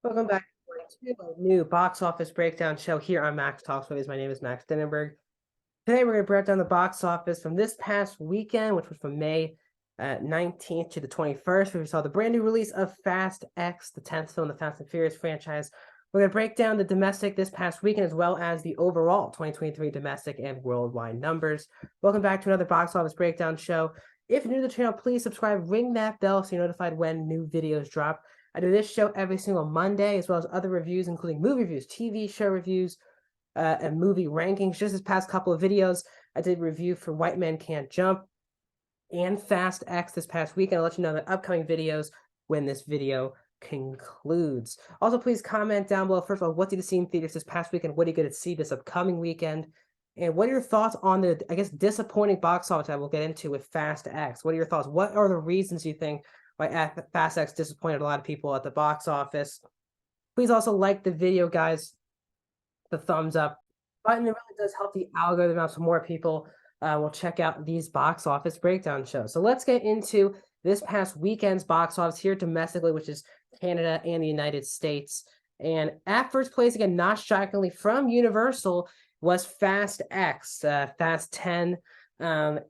Welcome back to a new box office breakdown show here on Max Talks Movies. My name is Max Dinnenberg. Today we're going to break down the box office from this past weekend, which was from May 19th to the 21st, where we saw the brand new release of Fast X, the 10th film in the Fast and Furious franchise. We're going to break down the domestic this past weekend as well as the overall 2023 domestic and worldwide numbers. Welcome back to another box office breakdown show. If you're new to the channel, please subscribe, ring that bell so you're notified when new videos drop. I do this show every single Monday, as well as other reviews, including movie reviews, TV show reviews, and movie rankings. Just this past couple of videos, I did review for White Man Can't Jump and Fast X this past weekend. I'll let you know the upcoming videos when this video concludes. Also, please comment down below, first of all, what did you see in theaters this past weekend? What are you going to see this upcoming weekend? And what are your thoughts on the, I guess, disappointing box office I will get into with Fast X? What are your thoughts? What are the reasons you think why Fast X disappointed a lot of people at the box office? Please also like the video, guys. The thumbs up button, it really does help the algorithm out, so more people will check out these box office breakdown shows. So let's get into this past weekend's box office here domestically, which is Canada and the United States. And at first place, again, not shockingly, from Universal was Fast X, Fast 10.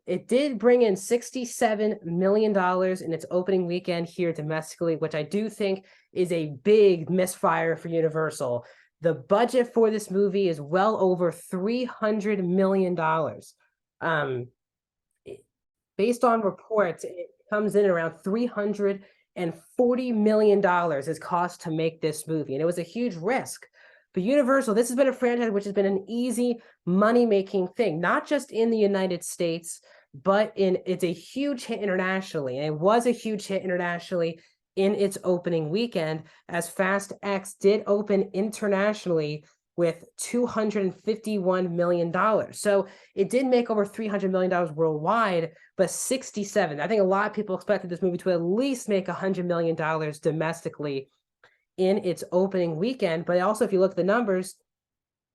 It did bring in $67 million in its opening weekend here domestically, which I do think is a big misfire for Universal. The budget for this movie is well over $300 million. Based on reports, it comes in around $340 million is cost to make this movie. And it was a huge risk. But Universal, this has been a franchise which has been an easy money-making thing, not just in the United States, but it's a huge hit internationally. And it was a huge hit internationally in its opening weekend, as Fast X did open internationally with $251 million. So it did make over $300 million worldwide, but 67. I think a lot of people expected this movie to at least make $100 million domestically in its opening weekend. But also, if you look at the numbers,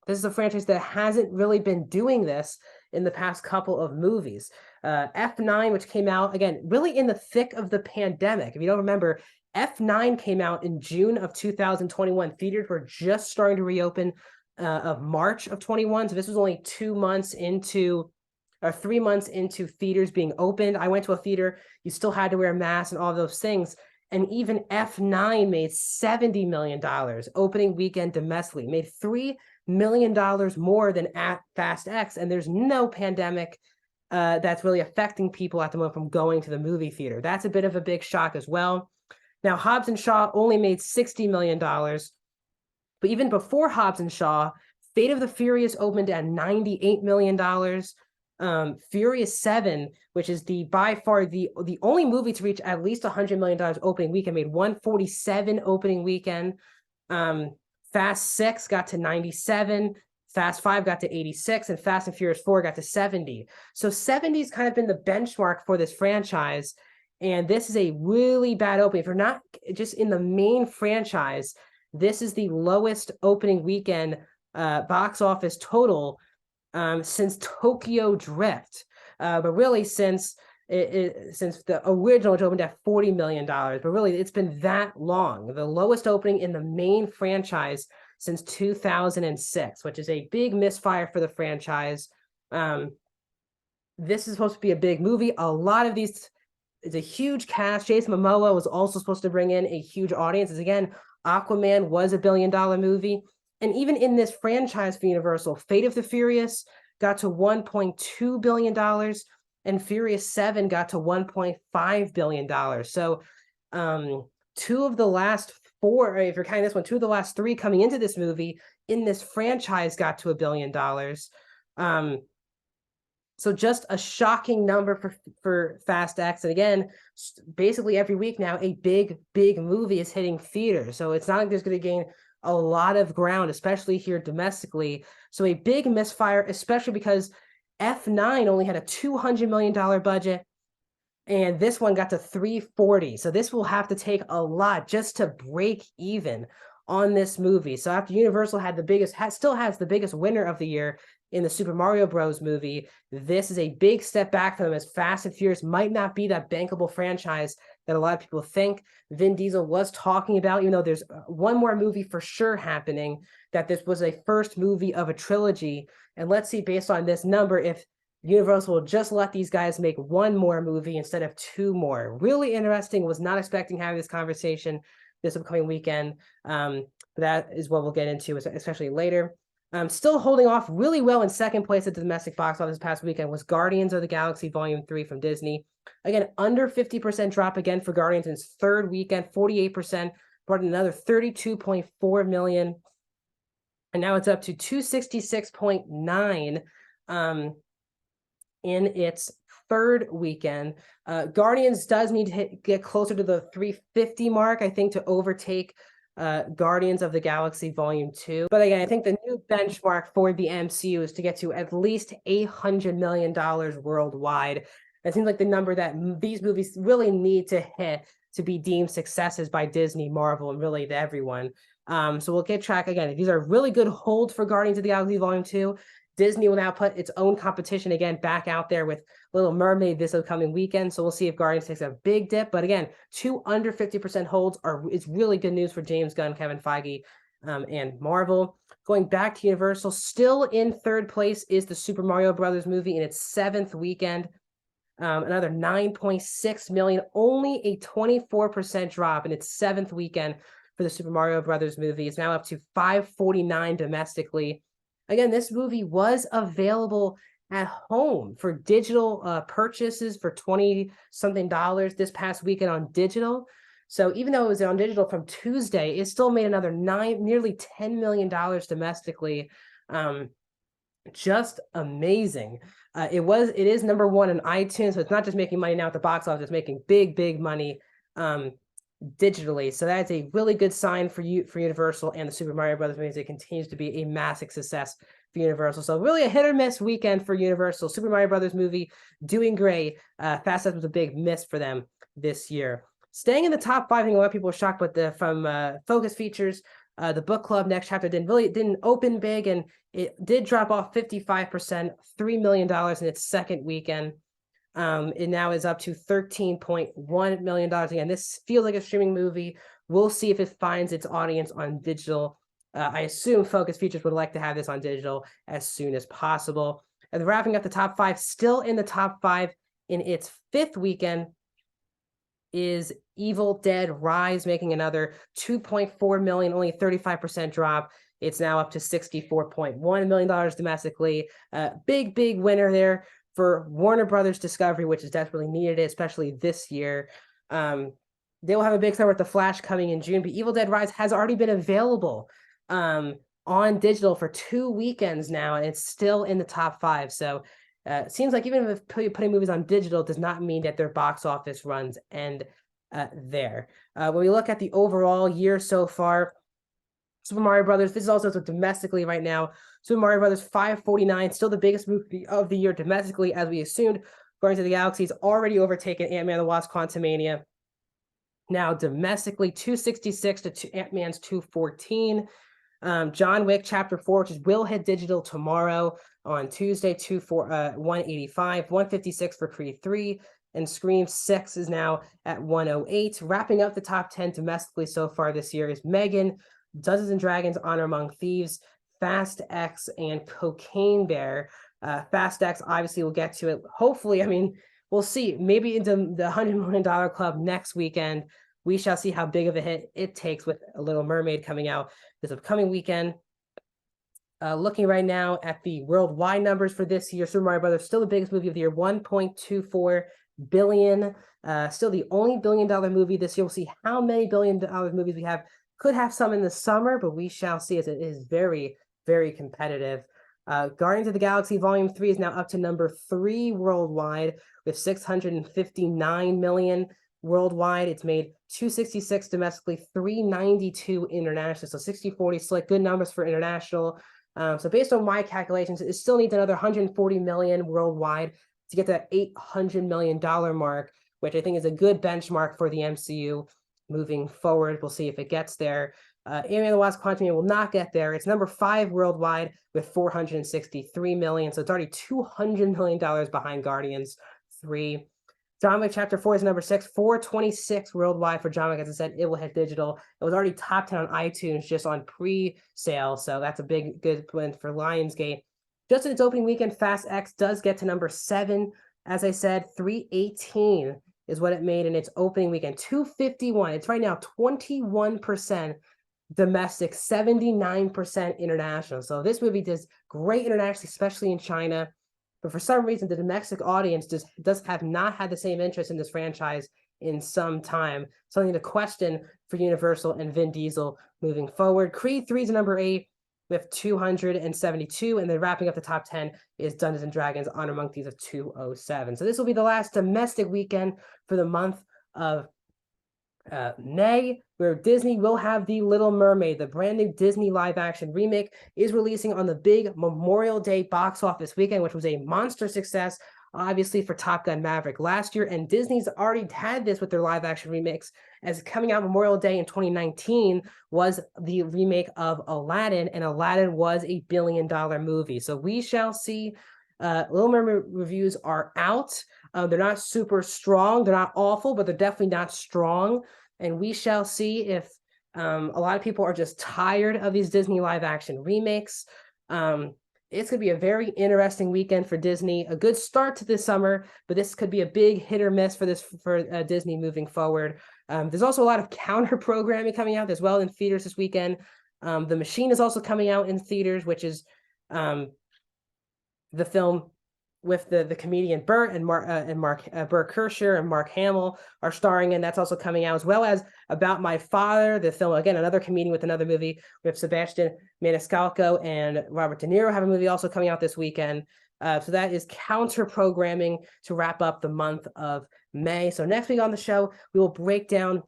this is a franchise that hasn't really been doing this in the past couple of movies. F9, which came out, again, really in the thick of the pandemic. If you don't remember, F9 came out in June of 2021. Theaters were just starting to reopen of March of 21. So this was only 2 months into, or 3 months into theaters being opened. I went to a theater, you still had to wear a mask and all those things. And even F9 made $70 million opening weekend domestically, made $3 million more than at Fast X. And there's no pandemic that's really affecting people at the moment from going to the movie theater. That's a bit of a big shock as well. Now, Hobbs and Shaw only made $60 million. But even before Hobbs and Shaw, Fate of the Furious opened at $98 million. Furious 7, which is by far the only movie to reach at least $100 million opening weekend, made 147 opening weekend. Fast 6 got to 97, Fast 5 got to 86, and Fast and Furious 4 got to 70. So 70 has kind of been the benchmark for this franchise, and this is a really bad opening. If you're not just in the main franchise, this is the lowest opening weekend box office total since Tokyo Drift, but really since the original, which opened at $40 million, but really it's been that long. The lowest opening in the main franchise since 2006, which is a big misfire for the franchise. This is supposed to be a big movie. A lot of these, it's a huge cast. Jason Momoa was also supposed to bring in a huge audience. As again, Aquaman was a $1 billion movie. And even in this franchise for Universal, Fate of the Furious got to $1.2 billion, and Furious 7 got to $1.5 billion. So 2 of the last 4, if you're counting this one, 2 of the last 3 coming into this movie in this franchise got to $1 billion. So just a shocking number for Fast X. And again, basically every week now, a big movie is hitting theaters. So it's not like there's going to gain a lot of ground, especially here domestically. So a big misfire, especially because F9 only had a $200 million budget, and this one got to 340. So this will have to take a lot just to break even on this movie. So after Universal had the biggest, still has the biggest winner of the year in the Super Mario Bros. Movie, this is a big step back for them, as Fast and Furious might not be that bankable franchise that a lot of people think. Vin Diesel was talking about, even though there's one more movie for sure happening, that this was a first movie of a trilogy. And let's see, based on this number, if Universal will just let these guys make one more movie instead of two more. Really interesting. Was not expecting having this conversation this upcoming weekend. But that is what we'll get into, especially later. Still holding off really well in second place at the domestic box office this past weekend was Guardians of the Galaxy Volume 3 from Disney. Again, under 50% drop again for Guardians in its third weekend, 48%, brought in another 32.4 million. And now it's up to 266.9 in its third weekend. Guardians does need to get closer to the 350 mark, I think, to overtake Guardians of the Galaxy Volume 2. But again, I think the new benchmark for the MCU is to get to at least $800 million worldwide. It seems like the number that these movies really need to hit to be deemed successes by Disney, Marvel, and really to everyone. So we'll get track again. These are really good holds for Guardians of the Galaxy Volume 2. Disney will now put its own competition again back out there with Little Mermaid this upcoming weekend. So we'll see if Guardians takes a big dip. But again, two under 50% holds it's really good news for James Gunn, Kevin Feige, and Marvel. Going back to Universal, still in third place is the Super Mario Brothers movie in its seventh weekend. Another 9.6 million, only a 24% drop in its seventh weekend for the Super Mario Brothers movie. It's now up to 549 domestically. Again, this movie was available at home for digital purchases for $20-something this past weekend on digital. So even though it was on digital from Tuesday, it still made another nearly $10 million domestically. Just amazing. It is number one in iTunes, so it's not just making money now at the box office, it's making big money digitally. So that's a really good sign for Universal and the Super Mario Brothers movies. It continues to be a massive success for Universal. So really a hit or miss weekend for Universal. Super Mario Brothers movie doing great. Fast X was a big miss for them this year. Staying in the top five, I think a lot of people were shocked, but from Focus Features, the book club Next Chapter didn't open big, and it did drop off 55%, $3 million in its second weekend. It now is up to $13.1 million. Again, this feels like a streaming movie. We'll see if it finds its audience on digital. I assume Focus Features would like to have this on digital as soon as possible. And wrapping up the top five, still in the top five in its fifth weekend is Evil Dead Rise, making another 2.4 million, only a 35% drop. It's now up to $64.1 million domestically. Big winner there for Warner Brothers Discovery, which is desperately needed, especially this year. They will have a big summer with The Flash coming in June, but Evil Dead Rise has already been available on digital for 2 weekends now, and it's still in the top five. So it seems like even if putting movies on digital does not mean that their box office runs end there. When we look at the overall year so far, Super Mario Brothers, this is also domestically right now. Super Mario Brothers 549, still the biggest movie of the year domestically, as we assumed. Guardians of the Galaxy has already overtaken Ant-Man and the Wasp: Quantumania. Now domestically, 266 to Ant-Man's 214. John Wick Chapter 4, which will hit digital tomorrow on Tuesday, 185, 156 for Creed 3, and Scream 6 is now at 108. Wrapping up the top 10 domestically so far this year is Megan, Dungeons and Dragons: Honor Among Thieves, Fast X, and Cocaine Bear. Fast X, obviously, we'll get to it. Hopefully, I mean, we'll see. Maybe into the $100 million club next weekend. We shall see how big of a hit it takes with A Little Mermaid coming out this upcoming weekend. Looking right now at the worldwide numbers for this year, Super Mario Brothers still the biggest movie of the year, $1.24 billion. Still the only billion-dollar movie this year. We'll see how many billion-dollar movies we have. Could have some in the summer, but we shall see, as it is very competitive. Guardians of the Galaxy Volume 3 is now up to number 3 worldwide with 659 million worldwide. It's made 266 domestically, 392 internationally. So 60-40 split, good numbers for international. So based on my calculations, it still needs another 140 million worldwide to get that $800 million mark, which I think is a good benchmark for the MCU moving forward. We'll see if it gets there. Ant-Man and the Wasp: Quantumania will not get there. It's number 5 worldwide with 463 million. So it's already $200 million behind Guardians 3. John Wick Chapter 4 is number 6, 426 worldwide for John Wick. As I said, it will hit digital. It was already top 10 on iTunes just on pre-sale, so that's a good win for Lionsgate. Just in its opening weekend, Fast X does get to number 7. As I said, 318 is what it made in its opening weekend. 251. It's right now 21% domestic, 79% international. So this movie does great internationally, especially in China. But for some reason, the domestic audience does have not had the same interest in this franchise in some time. Something to question for Universal and Vin Diesel moving forward. Creed 3 is number 8 with 272, and then wrapping up the top 10 is Dungeons and Dragons Honor Among Thieves of 207. So this will be the last domestic weekend for the month of May, where Disney will have The Little Mermaid. The brand new Disney live action remake is releasing on the big Memorial Day box office weekend, which was a monster success, obviously, for Top Gun Maverick last year. And Disney's already had this with their live action remakes, as coming out Memorial Day in 2019 was the remake of Aladdin, and Aladdin was a $1 billion movie. So we shall see. Little Mermaid reviews are out. They're not super strong. They're not awful, but they're definitely not strong. And we shall see if a lot of people are just tired of these Disney live action remakes. It's going to be a very interesting weekend for Disney. A good start to this summer, but this could be a big hit or miss for Disney moving forward. There's also a lot of counter programming coming out as well in theaters this weekend. The Machine is also coming out in theaters, which is the film with the comedian Burt and Burt Kreischer and Mark Hamill are starring in. That's also coming out, as well as About My Father, the film, again, another comedian with another movie with Sebastian Maniscalco and Robert De Niro have a movie also coming out this weekend. So that is counter programming to wrap up the month of May. So next week on the show, we will break down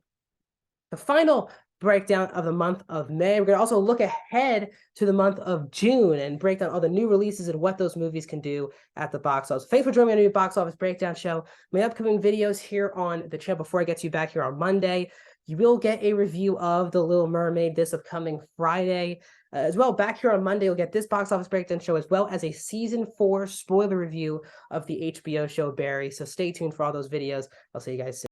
the final breakdown of the month of May. We're going to also look ahead to the month of June and break down all the new releases and what those movies can do at the box office. Thanks for joining me on a new box office breakdown show. My upcoming videos here on the channel before I get you back here on Monday. You will get a review of The Little Mermaid this upcoming Friday. As well, back here on Monday, you'll get this box office breakdown show, as well as a season 4 spoiler review of the HBO show Barry. So stay tuned for all those videos. I'll see you guys soon.